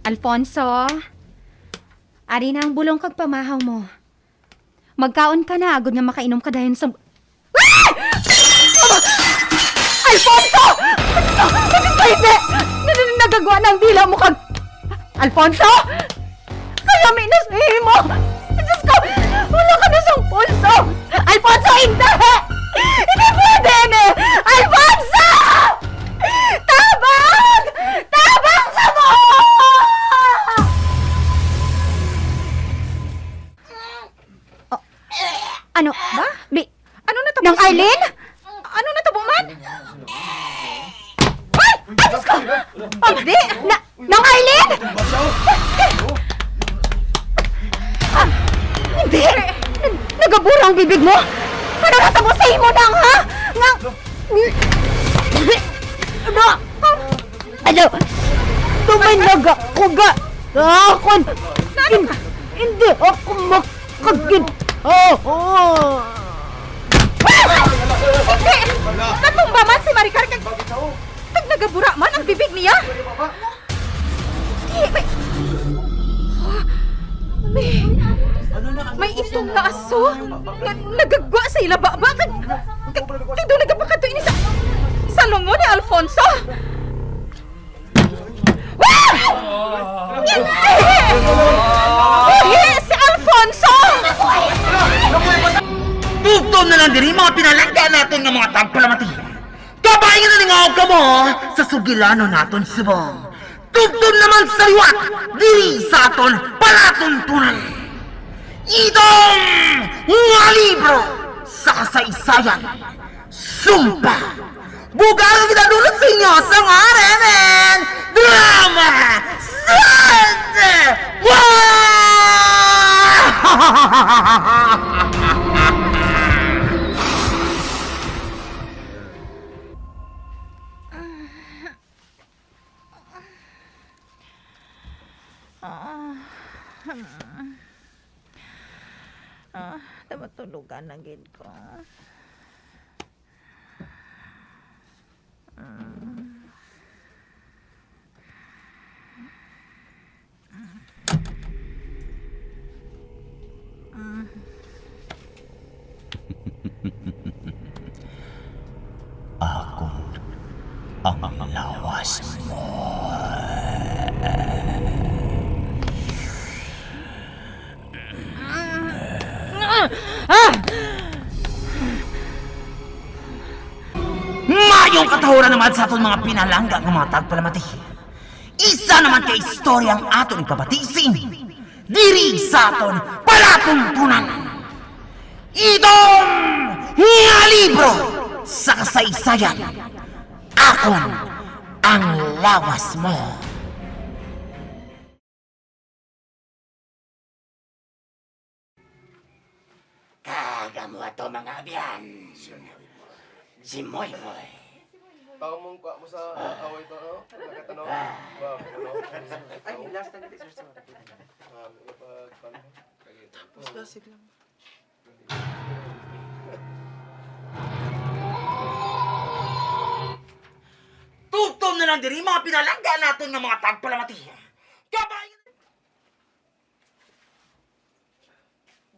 Alfonso, ari na ang bulong kag pamahaw mo. Magkaon ka na, agad nga makainom ka dayon sa... Ah! Alfonso! Alfonso, hindi! Nagagawa ng dila mo kag... Alfonso! Kaya may nasihin mo! Diyos ko! Wala ka na siyang pulso! Alfonso, hindi! Hindi pwede, ne! Alfonso! Tabang! Tabang ka mo! Oh, ano ba? Ano na Nang Arlene? Ano na man? Ay! Ay, Diyos ko! Hindi! Nang Arlene! Hindi! Nagabura ang bibig mo! Ano natabusahin mo nang, ha? Ano? Tuminaga ko ga sa akin! Hindi ako makagin! Hindi! Natumba man si Maricar kag... Tag nagabura man ang bibig niya! May itong na aso! Nagagwa sa ilababa! Kado nagapakato ini sa lungo ni Alfonso! Wah! Hindi! Hindi! Si Alfonso! Tugtog na lang diri mga pinalangga natin ng mga tagpalamati. Kabayan na ningawag ka mo sa sugilano naton subong. Tugtog naman sa liwat diri sa aton palatuntunan. Itong nga libro sa kasaysayan. Sumpa! Bugang ginadulot sa inyo sa ngaremen drama sad! Matulugan na gid ko. Ako ang lawas mo. Mayong katahuran naman sa aton mga pinalangga ng mga tagpalamati. Isa naman kay istoryang aton ipabatisin diri sa aton palatuntunan. Itong nga libro sa kasaysayan. Akon ang lawas mo. Kagamo ato mga abyan. Si Moy Moy. Tao mong kwa mo sa away to, no? Nakatanong? Wow, ano? Ay, last time sir, sir. Tapos na sila. Tugtog na lang diri mga pinalangga natin ng mga tagpalamati. Kabayan!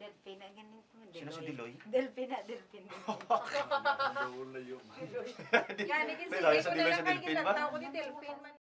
Delphina, ganin ko. Sino si Diloy? Delphina. Doon na yun. Gani kasi May layo sa Diloy sa Delphine ba? tao ko ni Delphine man.